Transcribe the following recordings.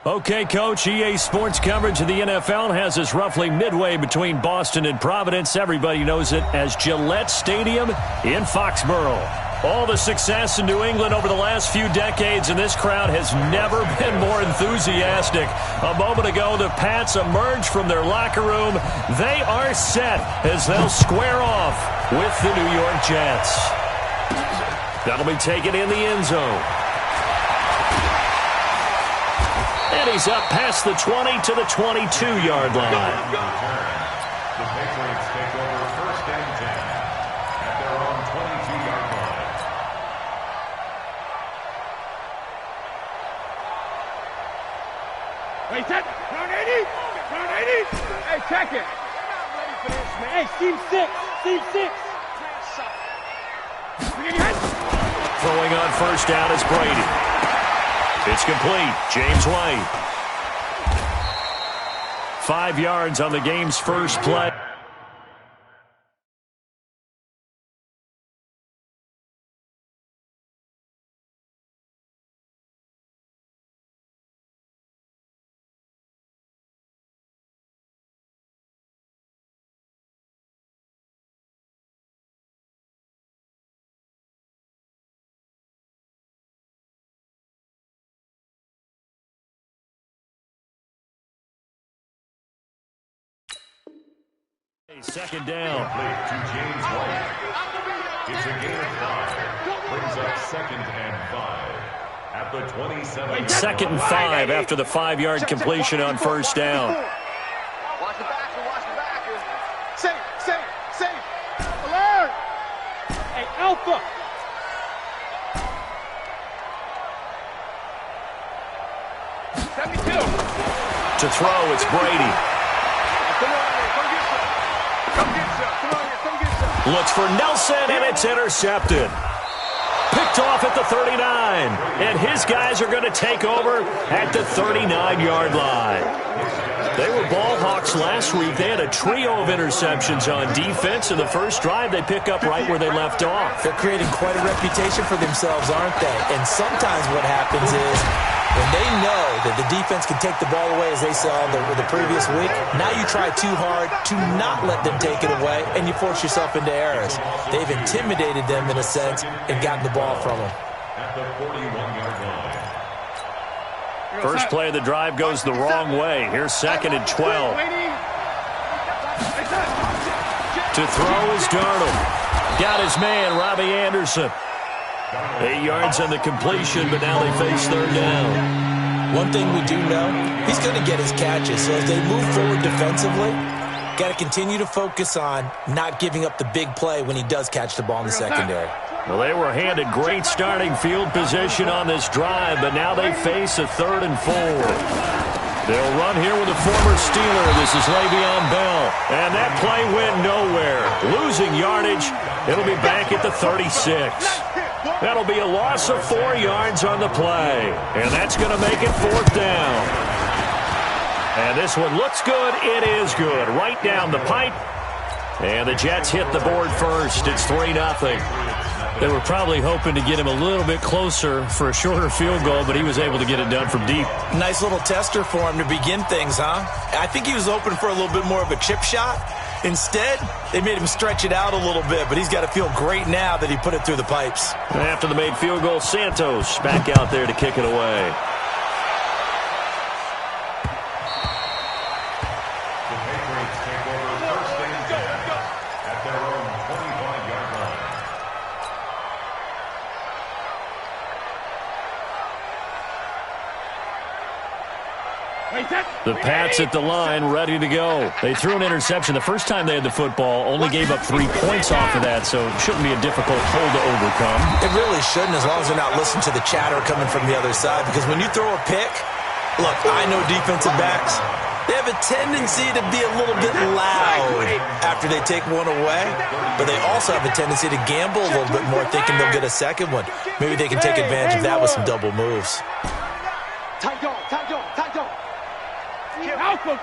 Okay, Coach, EA Sports coverage of the NFL has us roughly midway between Boston and Providence. Everybody knows it as Gillette Stadium in Foxborough. All the success in New England over the last few decades, and this crowd has never been more enthusiastic. A moment ago, the Pats emerged from their locker room. They are set as they'll square off with the New York Jets. That'll be taken in the end zone. And he's up past the 20 to the 22-yard line. The Patriots take over first and 10 at their own 22-yard line. Wait, set. Turn 80. Turn 80. Hey, check it. I'm ready for this, man. Hey, Steve 6. Steve 6. Throwing on first down is Brady. It's complete. James White. 5 yards on the game's first play. Second down. Complete to James White. It's a gain of 5. Brings up second and 5 at the 27. Second and 5 after the 5-yard completion on first down. Watch the backer. Watch the backer. Safe. Alert. Hey, Alpha. To throw, it's Brady. Looks for Nelson, and it's intercepted. Picked off at the 39. And his guys are going to take over at the 39-yard line. They were ball hawks last week. They had a trio of interceptions on defense. In the first drive, they pick up right where they left off. They're creating quite a reputation for themselves, aren't they? And sometimes what happens is when they know that the defense can take the ball away, as they saw the previous week, now you try too hard to not let them take it away, and you force yourself into errors. They've intimidated them, in a sense, and gotten the ball from them. At the 41-yard line. First play of the drive goes the wrong way. Here's second and 12. To throw is Darnold. Got his man, Robbie Anderson. 8 yards on the completion, but now they face third down. One thing we do know, he's going to get his catches. So as they move forward defensively, got to continue to focus on not giving up the big play when he does catch the ball in the secondary. Well, they were handed great starting field position on this drive, but now they face a 3rd and 4. They'll run here with a former Steeler. This is Le'Veon Bell. And that play went nowhere. Losing yardage. It'll be back at the 36. That'll be a loss of 4 yards on the play. And that's going to make it 4th down. And this one looks good. It is good. Right down the pipe. And the Jets hit the board first. It's 3-0. They were probably hoping to get him a little bit closer for a shorter field goal, but he was able to get it done from deep. Nice little tester for him to begin things, huh? I think he was hoping for a little bit more of a chip shot. Instead, they made him stretch it out a little bit, but he's got to feel great now that he put it through the pipes. After the made field goal, Santos back out there to kick it away. The Patriots take over first and 10 at their own 25-yard line. The Pats at the line, ready to go. They threw an interception the first time they had the football, only gave up 3 points off of that, so it shouldn't be a difficult hole to overcome. It really shouldn't, as long as they're not listening to the chatter coming from the other side, because when you throw a pick, look, I know defensive backs, they have a tendency to be a little bit loud after they take one away, but they also have a tendency to gamble a little bit more, thinking they'll get a second one. Maybe they can take advantage of that with some double moves. Tight dog. Alpha.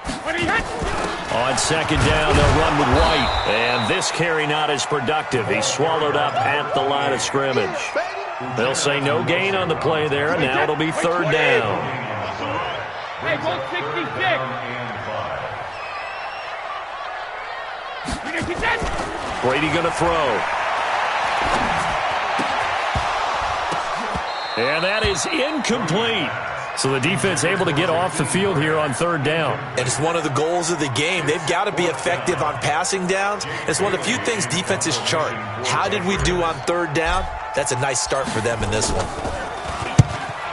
On second down, they'll run with White. And this carry not as productive. He's swallowed up at the line of scrimmage. They'll say no gain on the play there, and now it'll be third down. Hey, go 66. Brady going to throw. And that is incomplete. So the defense able to get off the field here on third down. And it's one of the goals of the game. They've got to be effective on passing downs. It's one of the few things defenses chart. How did we do on third down? That's a nice start for them in this one.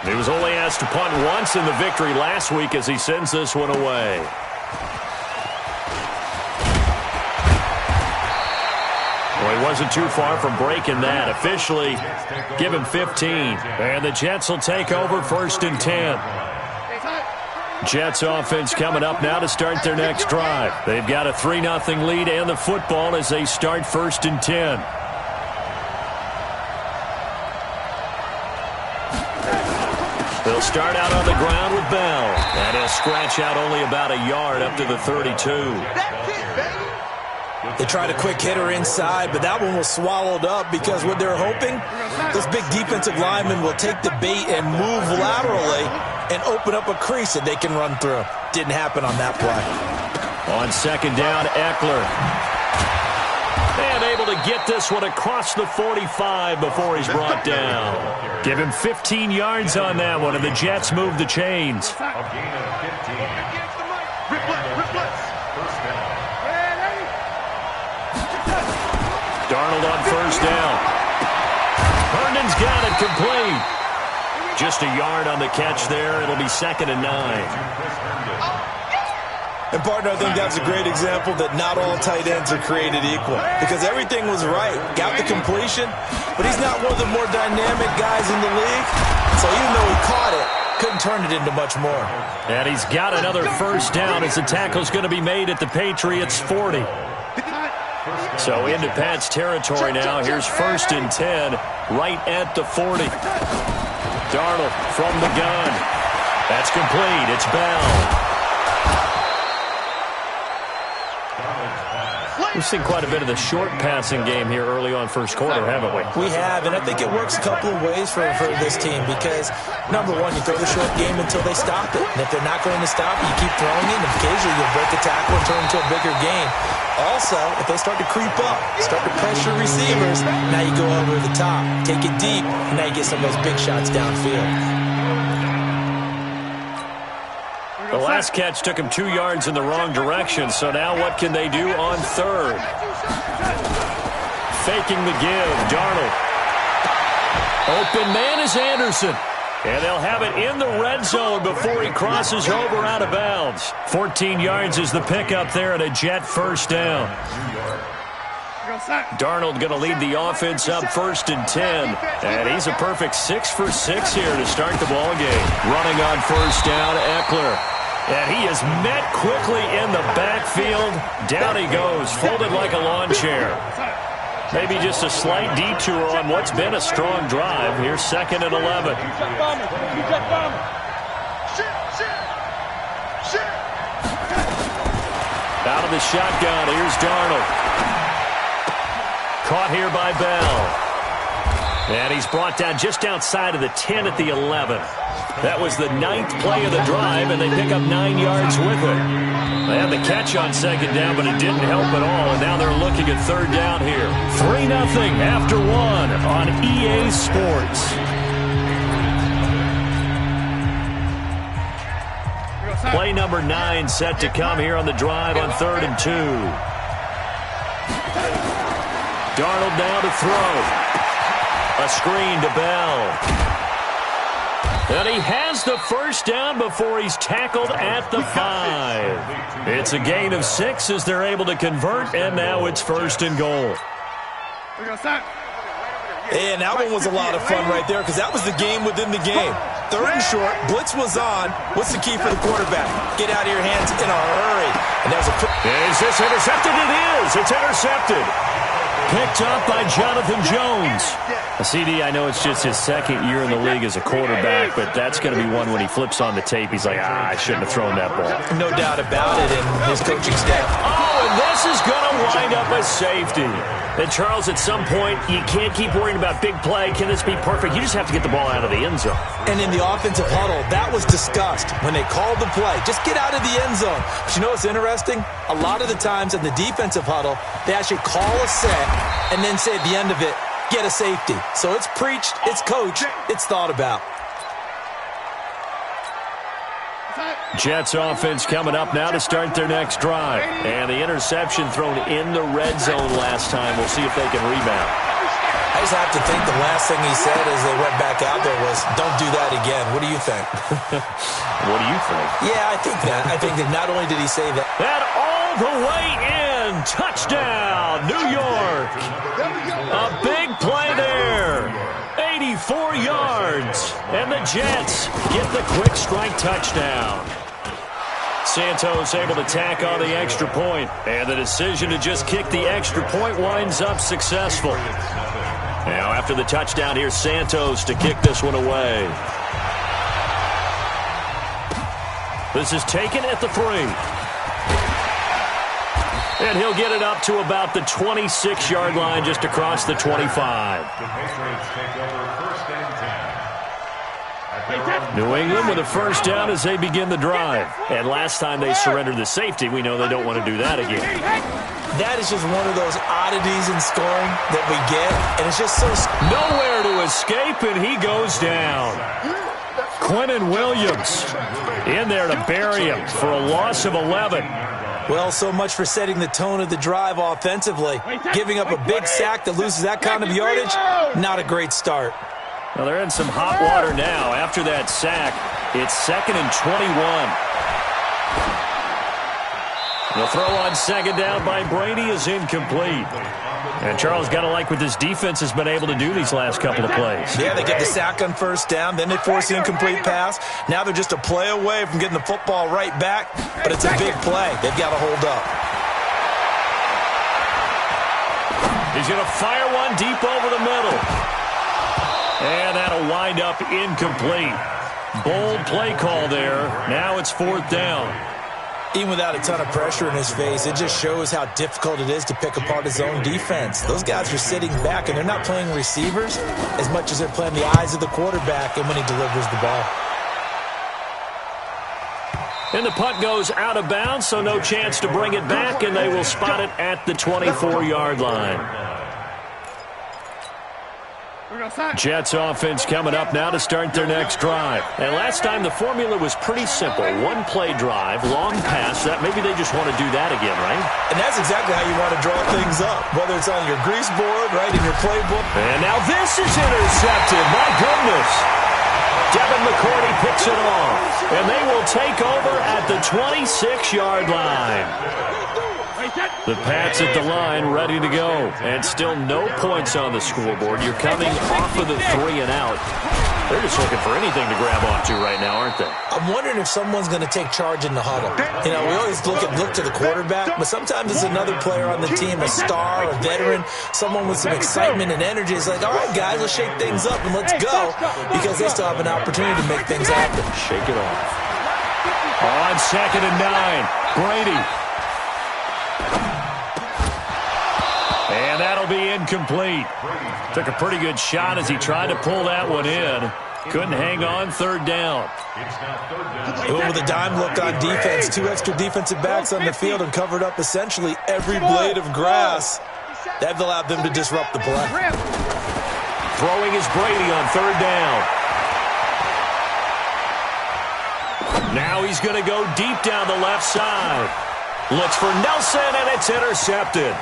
He was only asked to punt once in the victory last week as he sends this one away. Well, he wasn't too far from breaking that. Officially, give him 15. And the Jets will take over first and 10. Jets offense coming up now to start their next drive. They've got a 3-0 lead and the football as they start first and 10. They'll start out on the ground with Bell. And he'll scratch out only about a yard up to the 32. They tried a quick hitter inside, but that one was swallowed up because what they're hoping, this big defensive lineman will take the bait and move laterally and open up a crease that they can run through. Didn't happen on that play. On second down, Eckler. And able to get this one across the 45 before he's brought down. Give him 15 yards on that one, and the Jets move the chains. A gain of 15. Darnold on first down. Herndon's got it complete. Just a yard on the catch there. It'll be second and 9. And, partner, I think that's a great example that not all tight ends are created equal because everything was right. Got the completion, but he's not one of the more dynamic guys in the league. So even though he caught it, couldn't turn it into much more. And he's got another first down as the tackle's going to be made at the Patriots' 40. So into Pat's territory now. Here's first and 10 right at the 40. Darnold from the gun. That's complete. It's Bell. We've seen quite a bit of the short passing game here early on first quarter, haven't we? We have, and I think it works a couple of ways for this team because, number one, you throw the short game until they stop it. And if they're not going to stop it, you keep throwing it, and occasionally you'll break a tackle and turn it into a bigger game. Also, if they start to creep up, start to pressure receivers, now you go over the top, take it deep, and now you get some of those big shots downfield. The last catch took him 2 yards in the wrong direction, so now what can they do on third? Faking the give, Darnold. Open man is Anderson. And they'll have it in the red zone before he crosses over out of bounds. 14 yards is the pickup there at a Jet first down. Darnold going to lead the offense up first and 10. And he's a perfect 6 for 6 here to start the ball game. Running on first down, Eckler. And he is met quickly in the backfield. Down he goes, folded like a lawn chair. Maybe just a slight detour on what's been a strong drive. Here's second and 11. Out of the shotgun, here's Darnold. Caught here by Bell. And he's brought down just outside of the 10 at the 11. That was the 9th play of the drive, and they pick up 9 yards with it. They had the catch on second down, but it didn't help at all, and now they're looking at third down here. 3-0 after 1 on EA Sports. Play number 9 set to come here on the drive on 3rd and 2. Darnold now to throw. A screen to Bell. And he has the first down before he's tackled at the 5. It's a gain of 6 as they're able to convert, and now it's first and goal. And that one was a lot of fun right there because that was the game within the game. 3rd and short, blitz was on. What's the key for the quarterback? Get out of your hands in a hurry. And that was a quick. Is this intercepted? It is. It's intercepted. Picked up by Jonathan Jones. A CD, I know it's just his second year in the league as a quarterback, but that's going to be one when he flips on the tape, he's like, I shouldn't have thrown that ball. No doubt about it in his coaching staff. Oh, and this is going to wind up a safety. And, Charles, at some point, you can't keep worrying about big play. Can this be perfect? You just have to get the ball out of the end zone. And in the offensive huddle, that was discussed when they called the play. Just get out of the end zone. But you know what's interesting? A lot of the times in the defensive huddle, they actually call a set and then say at the end of it, get a safety. So it's preached, it's coached, it's thought about. Jets offense coming up now to start their next drive. And the interception thrown in the red zone last time. We'll see if they can rebound. I just have to think the last thing he said as they went back out there was, don't do that again. What do you think? What do you think? Yeah, I think that. I think that not only did he say that. That all the way in. Touchdown, New York. A big play there. 84 yards. And the Jets get the quick strike touchdown. Santos able to tack on the extra point, and the decision to just kick the extra point winds up successful. Now after the touchdown, here's Santos to kick this one away. This is taken at the 3. And he'll get it up to about the 26-yard line, just across the 25. The Patriots take over 1st and 10. New England with a first down as they begin the drive. And last time they surrendered the safety, we know they don't want to do that again. That is just one of those oddities in scoring that we get, and it's just so... Nowhere to escape, and he goes down. Quinnen Williams in there to bury him for a loss of 11. Well, so much for setting the tone of the drive offensively. Giving up a big sack that loses that kind of yardage, not a great start. Well, they're in some hot water now. After that sack, it's 2nd and 21. The throw on second down by Brady is incomplete. And Charles, got to like what this defense has been able to do these last couple of plays. Yeah, they get the sack on first down, then they force the incomplete pass. Now they're just a play away from getting the football right back, but it's a big play. They've got to hold up. He's going to fire one deep over the middle. And that'll wind up incomplete. Bold play call there. Now it's 4th down. Even without a ton of pressure in his face, it just shows how difficult it is to pick apart his own defense. Those guys are sitting back, and they're not playing receivers as much as they're playing the eyes of the quarterback and when he delivers the ball. And the punt goes out of bounds, so no chance to bring it back, and they will spot it at the 24-yard line. Jets offense coming up now to start their next drive. And last time the formula was pretty simple. One play drive, long pass. That maybe they just want to do that again, right? And that's exactly how you want to draw things up, whether it's on your grease board, right, in your playbook. And now this is intercepted. My goodness. Devin McCourty picks it off. And they will take over at the 26-yard line. The Pats at the line, ready to go. And still no points on the scoreboard. You're coming off of the 3 and out. They're just looking for anything to grab onto right now, aren't they? I'm wondering if someone's going to take charge in the huddle. You know, we always look to the quarterback, but sometimes it's another player on the team, a star, a veteran, someone with some excitement and energy. It's like, all right, guys, let's shake things up and let's go, because they still have an opportunity to make things happen. Shake it off. On 2nd and 9, Brady. And that'll be incomplete. Took a pretty good shot as he tried to pull that one in. Couldn't hang on, 3rd down. With a dime look on defense, 2 extra defensive backs on the field and covered up essentially every blade of grass. That allowed them to disrupt the play. Throwing is Brady on 3rd down. Now he's going to go deep down the left side. Looks for Nelson, and it's intercepted.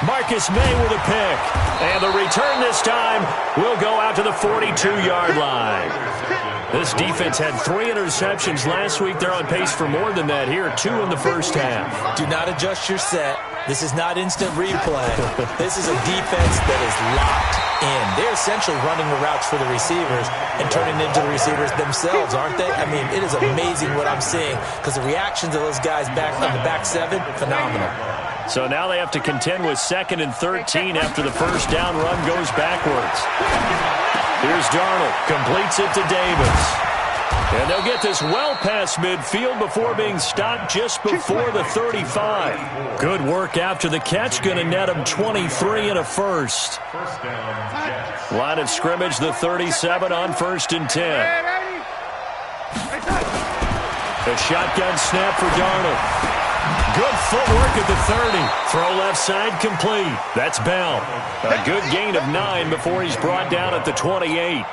Marcus May with a pick. And the return this time will go out to the 42-yard line. This defense had 3 interceptions last week. They're on pace for more than that here, 2 in the first half. Do not adjust your set. This is not instant replay. This is a defense that is locked in. They're essentially running the routes for the receivers and turning into the receivers themselves, aren't they? I mean, it is amazing what I'm seeing because the reactions of those guys back on the back 7, phenomenal. So now they have to contend with 2nd and 13 after the first down run goes backwards. Here's Darnold. Completes it to Davis. And they'll get this well past midfield before being stopped just before the 35. Good work after the catch. Going to net him 23 and a first. Line of scrimmage, the 37 on 1st and 10. A shotgun snap for Darnold. Good footwork at the 30. Throw left side complete. That's Bell. A good gain of 9 before he's brought down at the 28.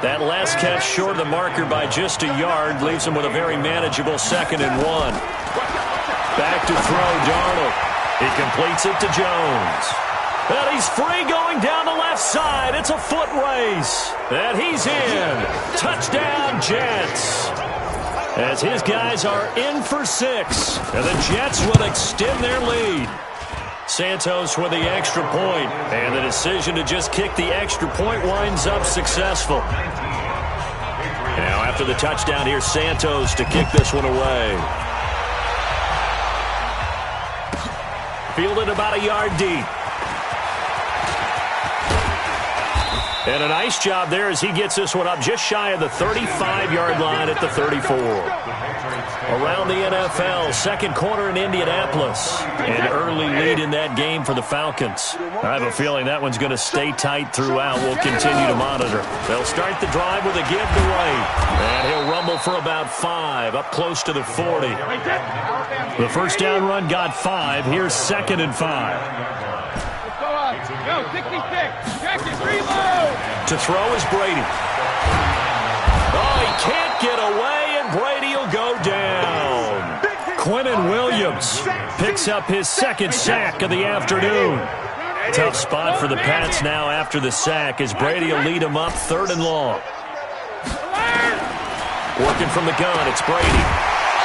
That last catch short of the marker by just a yard leaves him with a very manageable 2nd and 1. Back to throw, Darnold. He completes it to Jones. And he's free going down the left side. It's a foot race. And he's in. Touchdown, Jets. As his guys are in for 6. And the Jets will extend their lead. Santos with the extra point, and the decision to just kick the extra point winds up successful. Now after the touchdown, here's Santos to kick this one away. Fielded about a yard deep. And a nice job there as he gets this one up just shy of the 35-yard line at the 34. Around the NFL, 2nd quarter in Indianapolis. An early lead in that game for the Falcons. I have a feeling that one's going to stay tight throughout. We'll continue to monitor. They'll start the drive with a give to White. And he'll rumble for about 5, up close to the 40. The first down run got 5. Here's 2nd and 5. Go, 66. Check it, reload. To throw is Brady. Oh, he can't get away, and Brady will go down. Quinnen Williams picks up his 2nd sack of the afternoon. Tough spot for the Pats now after the sack as Brady will lead them up 3rd and long. Working from the gun, it's Brady.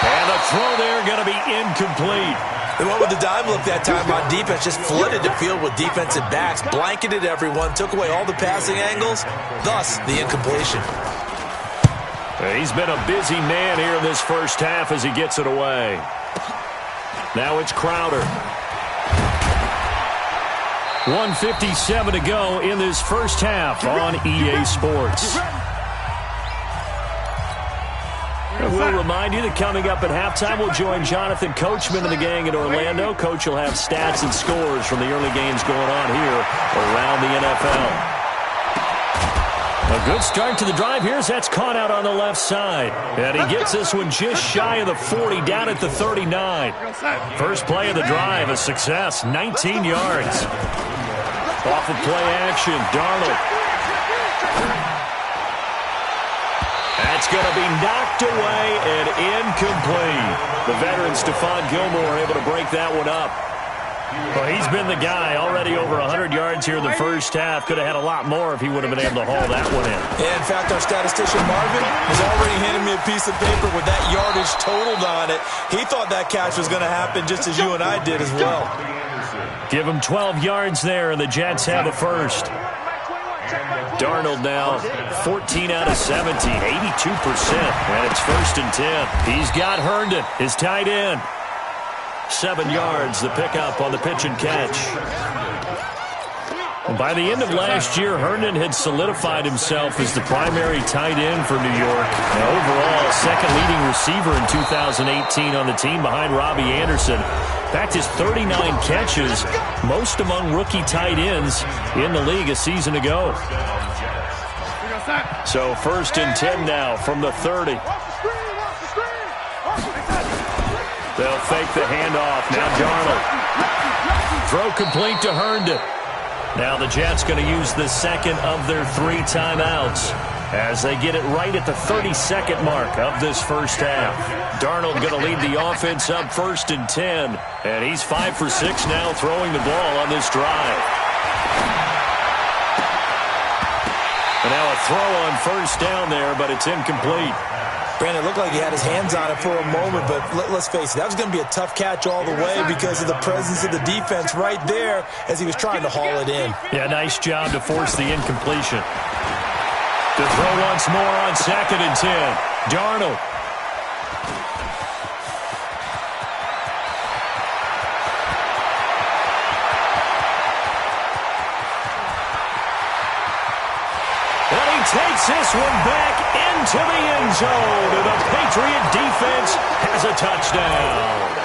And the throw there going to be incomplete. They went with the dime look that time on defense, just flooded the field with defensive backs, blanketed everyone, took away all the passing angles, thus the incompletion. He's been a busy man here in this first half as he gets it away. Now it's Crowder. 1:57 to go in this first half on EA Sports. We'll remind you that coming up at halftime, we'll join Jonathan Coachman and the gang in Orlando. Coach will have stats and scores from the early games going on here around the NFL. A good start to the drive here as that's caught out on the left side. And he gets this one just shy of the 40, down at the 39. First play of the drive, a success, 19 yards. Off of play action, Darnold. That's going to be knocked away and incomplete. The veteran Stephon Gilmore able to break that one up. Well, he's been the guy already over 100 yards here in the first half. Could have had a lot more if he would have been able to haul that one in. Yeah, in fact, our statistician Marvin has already handed me a piece of paper with that yardage totaled on it. He thought that catch was going to happen just as you and I did as well. Give him 12 yards there, and the Jets have a first. Darnold now 14 out of 17, 82%, and it's 1st and 10. He's got Herndon, his tight end. 7 yards, the pickup on the pitch and catch. By the end of last year, Herndon had solidified himself as the primary tight end for New York. And overall, 2nd leading receiver in 2018 on the team behind Robbie Anderson. In fact, his 39 catches, most among rookie tight ends in the league a season ago. So 1st and 10 now from the 30. They'll fake the handoff. Now Darnold. Throw complete to Herndon. Now the Jets going to use the 2nd of their 3 timeouts as they get it right at the 32nd mark of this first half. Darnold going to lead the offense up 1st and 10. And he's 5 for 6 now throwing the ball on this drive. And now a throw on 1st down there, but it's incomplete. Brandon, it looked like he had his hands on it for a moment, but let's face it, that was going to be a tough catch all the way because of the presence of the defense right there as he was trying to haul it in. Yeah, nice job to force the incompletion. To throw once more on 2nd and 10. Darnold. takes this one back into the end zone. And the Patriot defense has a touchdown.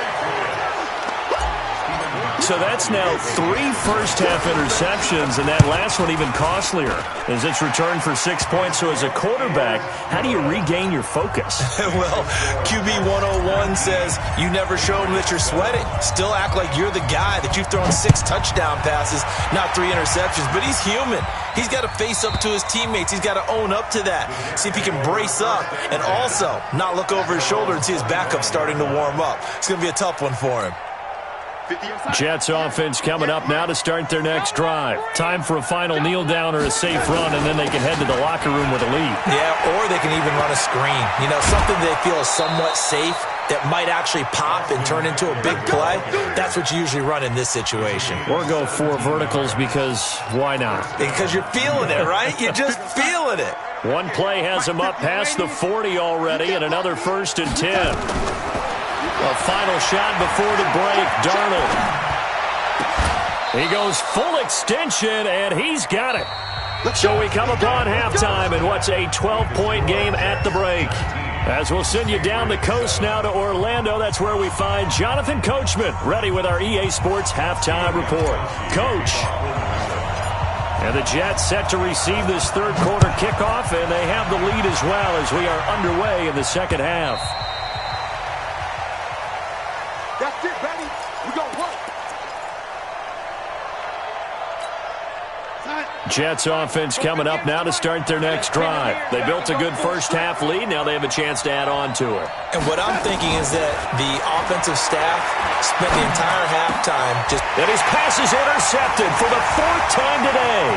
So that's now 3 first-half interceptions, and that last one even costlier as it's returned for 6 points. So as a quarterback, how do you regain your focus? Well, QB 101 says you never show them that you're sweating. Still act like you're the guy, that you've thrown 6 touchdown passes, not 3 interceptions. But he's human. He's got to face up to his teammates. He's got to own up to that. See if he can brace up and also not look over his shoulder and see his backup starting to warm up. It's going to be a tough one for him. Jets offense coming up now to start their next drive. Time for a final kneel down or a safe run, and then they can head to the locker room with a lead. Yeah, or they can even run a screen. You know, something they feel is somewhat safe that might actually pop and turn into a big play. That's what you usually run in this situation. Or go 4 verticals because why not? Because you're feeling it, right? You're just feeling it. One play has him up past the 40 already, and another 1st and 10. A final shot before the break, Darnold. He goes full extension, and he's got it. So we come upon halftime in what's a 12-point game at the break. As we'll send you down the coast now to Orlando, that's where we find Jonathan Coachman, ready with our EA Sports halftime report. Coach. And the Jets set to receive this third-quarter kickoff, and they have the lead as well as we are underway in the second half. That's it, baby. We gonna work. Jets offense coming up now to start their next drive. They built a good first-half lead. Now they have a chance to add on to it. And what I'm thinking is that the offensive staff spent the entire halftime just... And his pass is intercepted for the 4th time today.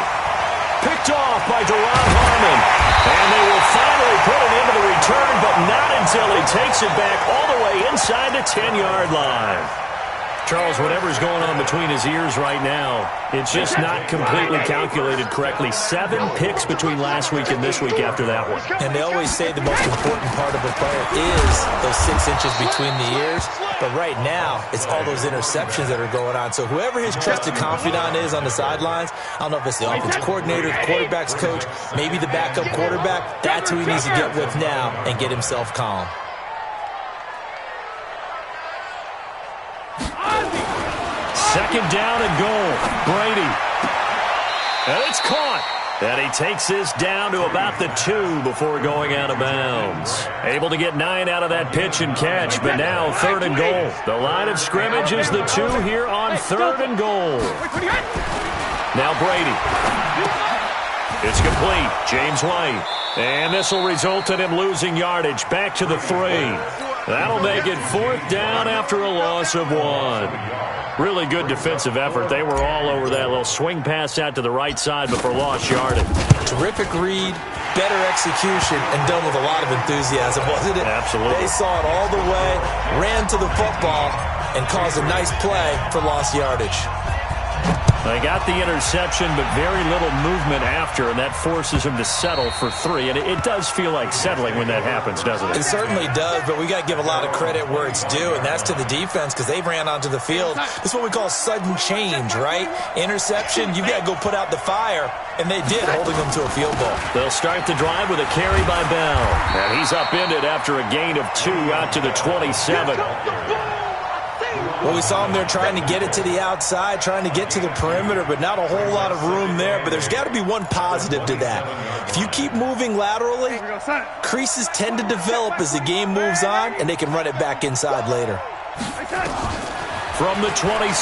Picked off by Deron Harmon. And they will finally put it into the return, but not until he takes it back all the way inside the 10-yard line. Charles, whatever's going on between his ears right now, it's just not completely calculated correctly. 7 picks between last week and this week after that one. And they always say the most important part of a player is those 6 inches between the ears. But right now, it's all those interceptions that are going on. So whoever his trusted confidant is on the sidelines, I don't know if it's the offense coordinator, the quarterback's coach, maybe the backup quarterback, that's who he needs to get with now and get himself calm. Second down and goal. Brady. And it's caught. And he takes this down to about the 2 before going out of bounds. Able to get 9 out of that pitch and catch, but now 3rd and goal. The line of scrimmage is the 2 here on 3rd and goal. Now Brady. It's complete. James White. And this will result in him losing yardage. Back to the 3. That'll make it 4th down after a loss of 1. Really good defensive effort. They were all over that little swing pass out to the right side before lost yardage. Terrific read, better execution, and done with a lot of enthusiasm, wasn't it? Absolutely. They saw it all the way, ran to the football, and caused a nice play for lost yardage. They got the interception, but very little movement after, and that forces him to settle for 3. And it does feel like settling when that happens, doesn't it? It certainly does, but we got to give a lot of credit where it's due, and that's to the defense because they ran onto the field. This is what we call sudden change, right? Interception, you've got to go put out the fire, and they did, holding them to a field goal. They'll start the drive with a carry by Bell. And he's upended after a gain of 2 out to the 27. Well, we saw him there trying to get it to the outside, trying to get to the perimeter, but not a whole lot of room there. But there's got to be one positive to that. If you keep moving laterally, creases tend to develop as the game moves on, and they can run it back inside later. From the 27,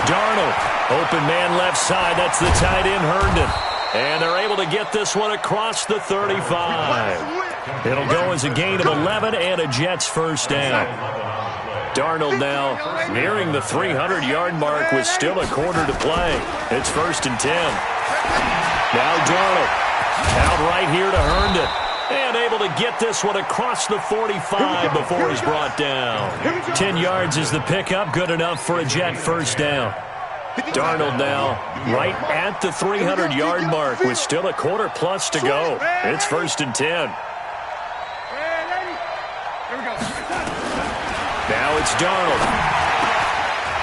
Darnold. Open man left side. That's the tight end, Herndon. And they're able to get this one across the 35. It'll go as a gain of 11 and a Jets first down. Darnold now nearing the 300-yard mark with still a quarter to play. It's 1st and 10. Now Darnold out right here to Herndon. And able to get this one across the 45 before he's brought down. 10 yards is the pickup. Good enough for a Jet first down. Darnold now right at the 300-yard mark with still a quarter plus to go. It's 1st and 10. Now it's Darnold.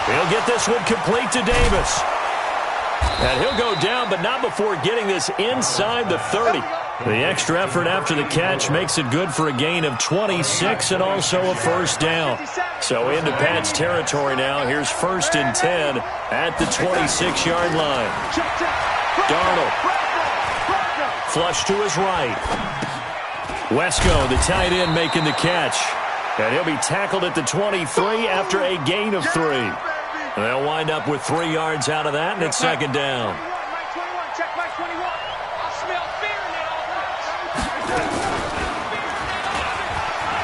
He'll get this one complete to Davis. And he'll go down, but not before getting this inside the 30. The extra effort after the catch makes it good for a gain of 26 and also a first down. So into Pat's territory now. Here's 1st and 10 at the 26-yard line. Darnold. Flush to his right. Wesco, the tight end, making the catch. And he'll be tackled at the 23 after a gain of 3. They'll wind up with 3 yards out of that, and it's 2nd down.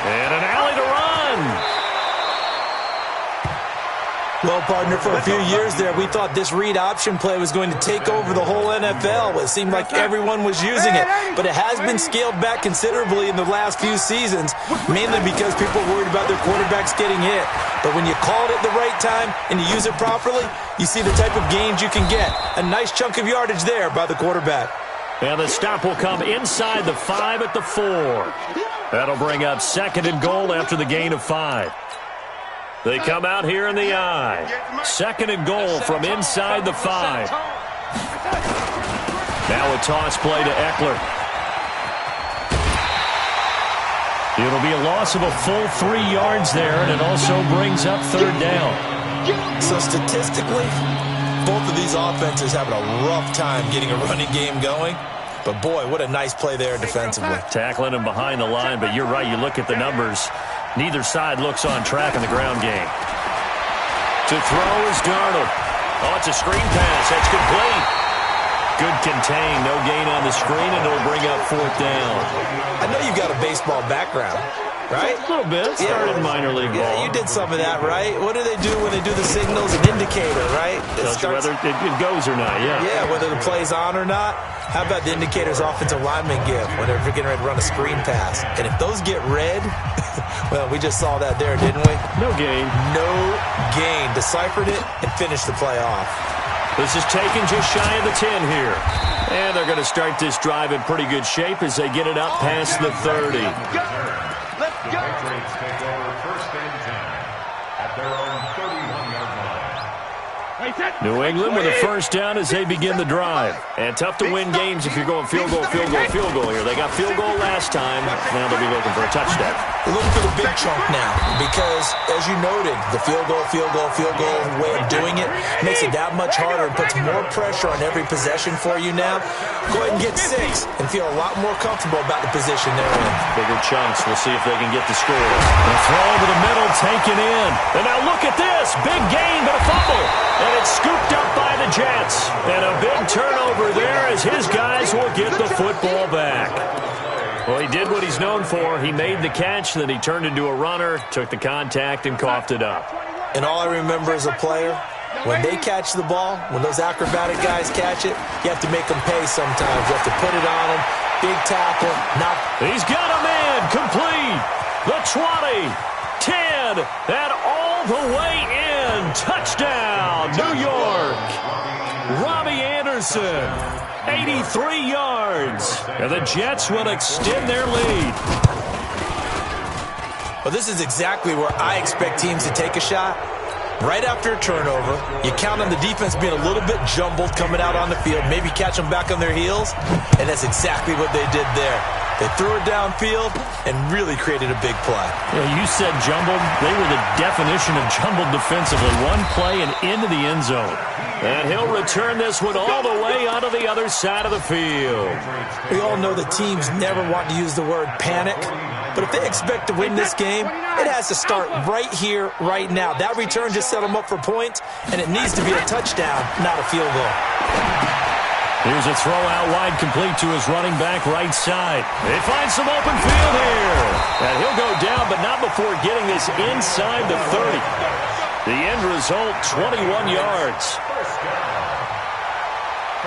And an alley to run. Well, partner, for a few years there, we thought this read option play was going to take over the whole NFL. It seemed like everyone was using it, but it has been scaled back considerably in the last few seasons, mainly because people are worried about their quarterbacks getting hit. But when you call it at the right time and you use it properly, you see the type of gains you can get. A nice chunk of yardage there by the quarterback. And the stop will come inside the 5 at the 4. That'll bring up 2nd and goal after the gain of 5. They come out here in the I. 2nd and goal from inside the 5. Now a toss play to Eckler. It'll be a loss of a full 3 yards there, and it also brings up 3rd down. So statistically, both of these offenses having a rough time getting a running game going. But, boy, what a nice play there defensively. Tackling him behind the line, but you're right. You look at the numbers. Neither side looks on track in the ground game. To throw is Darnold. Oh, it's a screen pass. That's complete. Good contain. No gain on the screen, and it'll bring up 4th down. I know you've got a baseball background, right? A little bit. Started in minor league ball. Yeah, you did some of that, right? What do they do when they do the signals? An indicator, right? Tells you whether it goes or not, yeah. Yeah, whether the play's on or not. How about the indicators offensive linemen give when they're getting ready to run a screen pass? And if those get red, well, we just saw that there, didn't we? No gain. No gain. Deciphered it and finished the play off. This is taken just shy of the 10 here. And they're going to start this drive in pretty good shape as they get it up past the 30. The Patriots take over 1st and 10 at their own 31-yard line. New England with a first down as they begin the drive. And tough to win games if you're going field goal here. They got field goal last time. Now they'll be looking for a touchdown. They're looking for the big chunk now because, as you noted, the field goal way of doing it makes it that much harder and puts more pressure on every possession for you now. Go ahead and get 6 and feel a lot more comfortable about the position they're in. Bigger chunks. We'll see if they can get the score. The throw over the middle, taken in. And now look at this. Big gain, but a fumble. And it's scooped up by the Jets. And a big turnover there as his guys will get the football back. Well, he did what he's known for. He made the catch, then he turned into a runner, took the contact, and coughed it up. And all I remember as a player, when they catch the ball, when those acrobatic guys catch it, you have to make them pay sometimes. You have to put it on them. Big tackle. He's got a man complete. The 20, 10, and all the way in. Touchdown, New York. Robbie Anderson, 83 yards. And the Jets will extend their lead. Well, this is exactly where I expect teams to take a shot. Right after a turnover, you count on the defense being a little bit jumbled coming out on the field, maybe catch them back on their heels, and that's exactly what they did there. They threw it downfield and really created a big play. Yeah, you said jumbled. They were the definition of jumbled defensively. One play and into the end zone. And he'll return this one all the way onto the other side of the field. We all know the teams never want to use the word panic. But if they expect to win this game, it has to start right here, right now. That return just set them up for points, and it needs to be a touchdown, not a field goal. Here's a throw out wide complete to his running back right side. They find some open field here. And he'll go down, but not before getting this inside the 30. The end result, 21 yards.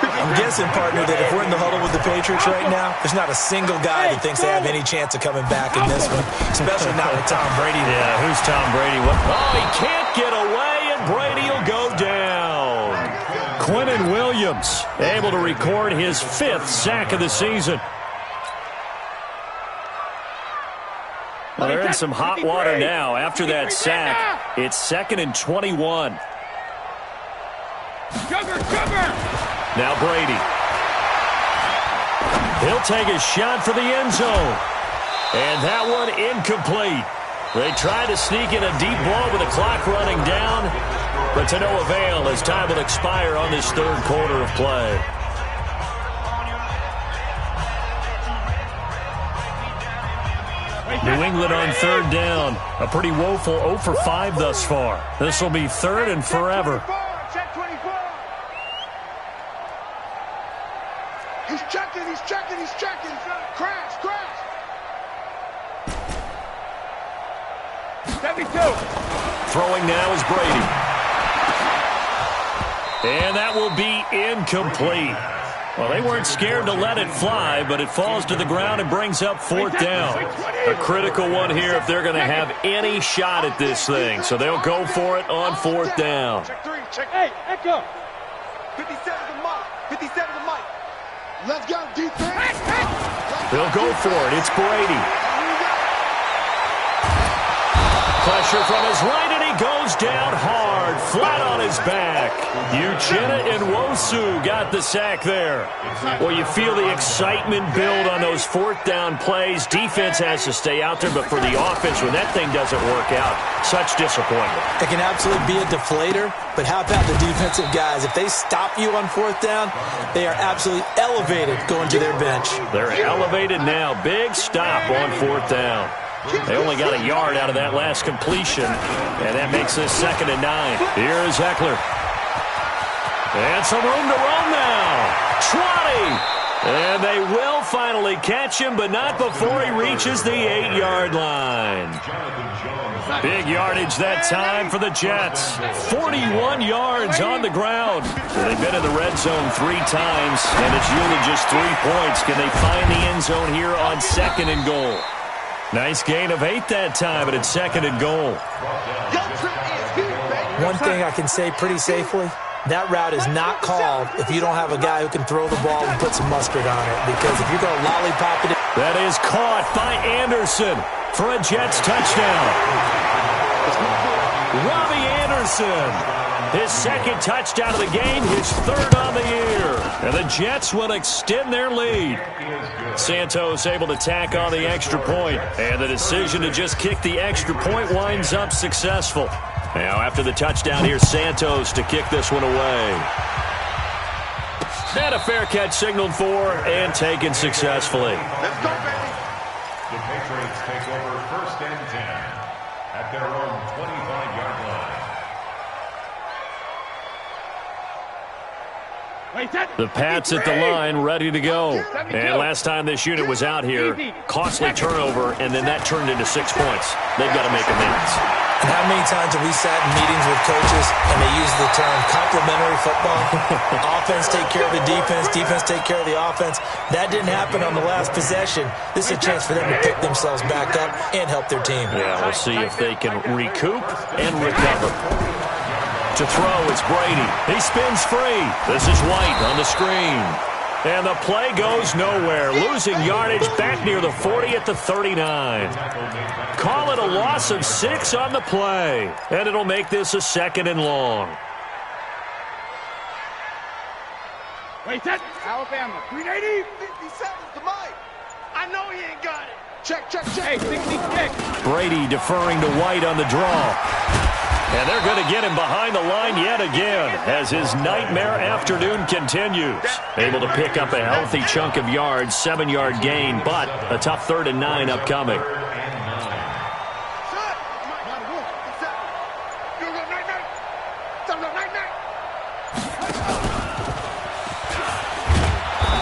I'm guessing, partner, that if we're in the huddle with the Patriots right now, there's not a single guy that thinks they have any chance of coming back in this one, especially not with Tom Brady. Yeah, who's Tom Brady? Oh, he can't get away, and Brady will go down. Quinnen Williams able to record his 5th sack of the season. Well, they're in some hot water now. After that sack, it's 2nd and 21. Now Brady. He'll take a shot for the end zone. And that one incomplete. They tried to sneak in a deep ball with the clock running down, but to no avail as time will expire on this third quarter of play. New England on third down. A pretty woeful 0 for 5 thus far. This will be third and forever. Check 24. He's checking, he's checking, he's checking. Crash, crash. 72. Throwing now is Brady. And that will be incomplete. Well, they weren't scared to let it fly, but it falls to the ground and brings up fourth down. A critical one here if they're going to have any shot at this thing. So they'll go for it on fourth down. Check 3, check 8, echo. 57 to Mike, 57 to Mike. Let's go, defense. They'll go for it. It's Brady. Pressure from his right, and he goes down hard, flat on his back. Uchenna and Nwosu got the sack there. Well, you feel the excitement build on those fourth down plays. Defense has to stay out there, but for the offense, when that thing doesn't work out, such disappointment. It can absolutely be a deflator, but how about the defensive guys? If they stop you on fourth down, they are absolutely elevated going to their bench. They're elevated now. Big stop on fourth down. They only got a yard out of that last completion, and that makes this 2nd and 9. Here is Eckler. And some room to run now. Trotty. And they will finally catch him, but not before he reaches the 8-yard line. Big yardage that time for the Jets. 41 yards on the ground. They've been in the red zone 3 times, and it's yielded just 3 points. Can they find the end zone here on 2nd and goal? Nice gain of 8 that time, but it's 2nd and goal. One thing I can say pretty safely, that route is not called if you don't have a guy who can throw the ball and put some mustard on it. Because if you're going to lollipop it... That is caught by Anderson for a Jets touchdown. Robbie Anderson, his 2nd touchdown of the game, his 3rd on the year. And the Jets will extend their lead. Santos able to tack on the extra point, and the decision to just kick the extra point winds up successful. Now after the touchdown, here's Santos to kick this one away. And a fair catch signaled for and taken successfully. Let's go, baby. The Patriots take over 1st and 10 at their own 25-yard line. The Pats at the line, ready to go. And last time this unit was out here, costly turnover, and then that turned into 6 points. They've got to make amends. And how many times have we sat in meetings with coaches and they use the term complementary football? Offense take care of the defense, defense take care of the offense. That didn't happen on the last possession. This is a chance for them to pick themselves back up and help their team. Yeah, we'll see if they can recoup and recover. To throw, it's Brady. He spins free. This is White on the screen. And the play goes nowhere. Losing yardage back near the 40 at the 39. Call it a loss of 6 on the play. And it'll make this a 2nd and long. Wait, that Alabama. 380. 57 to Mike. I know he ain't got it. Check, check, check. Hey, 66. Brady deferring to White on the draw. And they're going to get him behind the line yet again as his nightmare afternoon continues. Able to pick up a healthy chunk of yards, 7-yard gain, but a tough 3rd and 9 upcoming.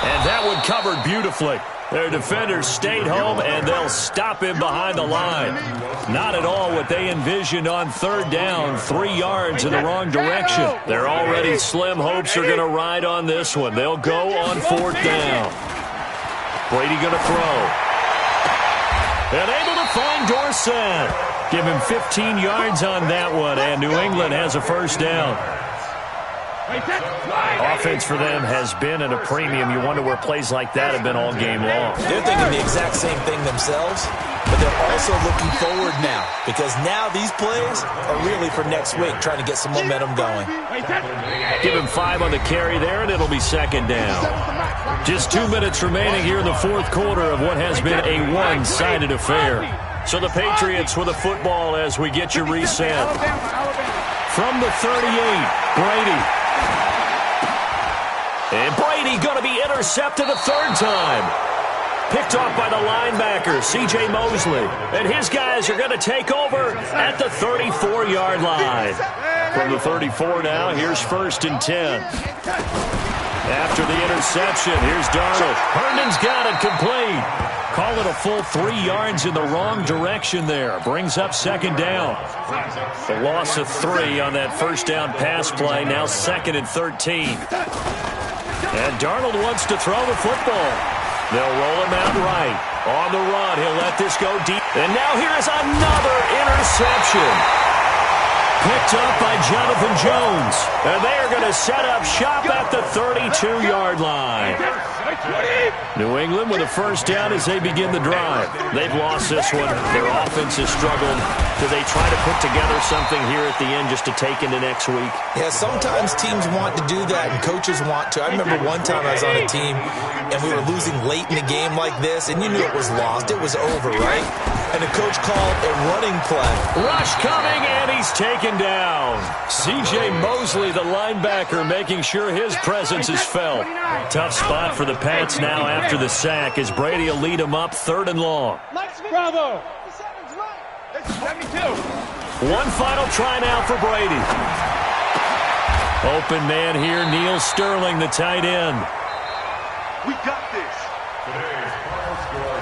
And that one covered beautifully. Their defenders stayed home, and they'll stop him behind the line. Not at all what they envisioned on 3rd down, 3 yards in the wrong direction. Their already slim hopes are going to ride on this one. They'll go on 4th down. Brady going to throw. And able to find Dorsett. Give him 15 yards on that one, and New England has a 1st down. Offense for them has been at a premium. You wonder where plays like that have been all game long. They're thinking the exact same thing themselves, but they're also looking forward now because now these plays are really for next week, trying to get some momentum going. Give him 5 on the carry there, and it'll be 2nd down. Just 2 minutes remaining here in the fourth quarter of what has been a one-sided affair. So the Patriots with the football as we get you reset. From the 38, Brady. And Brady going to be intercepted a third time. Picked off by the linebacker, C.J. Mosley. And his guys are going to take over at the 34-yard line. From the 34 now, here's 1st and 10. After the interception, here's Darnold. Herndon's got it complete. Call it a full 3 yards in the wrong direction there. Brings up 2nd down. The loss of 3 on that first down pass play. Now 2nd and 13. And Darnold wants to throw the football. They'll roll him out right. On the run, he'll let this go deep. And now here is another interception. Picked up by Jonathan Jones. And they are going to set up shop at the 32-yard line. New England with a first down as they begin the drive. They've lost this one. Their offense has struggled. Do they try to put together something here at the end just to take into next week? Yeah, sometimes teams want to do that and coaches want to. I remember one time I was on a team and we were losing late in the game like this, and you knew it was lost. It was over, right? And the coach called a running play. Rush coming, and he's taken down. C.J. Mosley, the linebacker, making sure his presence is felt. Tough spot for the Pats now after the sack as Brady will lead them up 3rd and long. Bravo. 72. One final try now for Brady. Open man here, Neil Sterling, the tight end. We got this. Today's final score,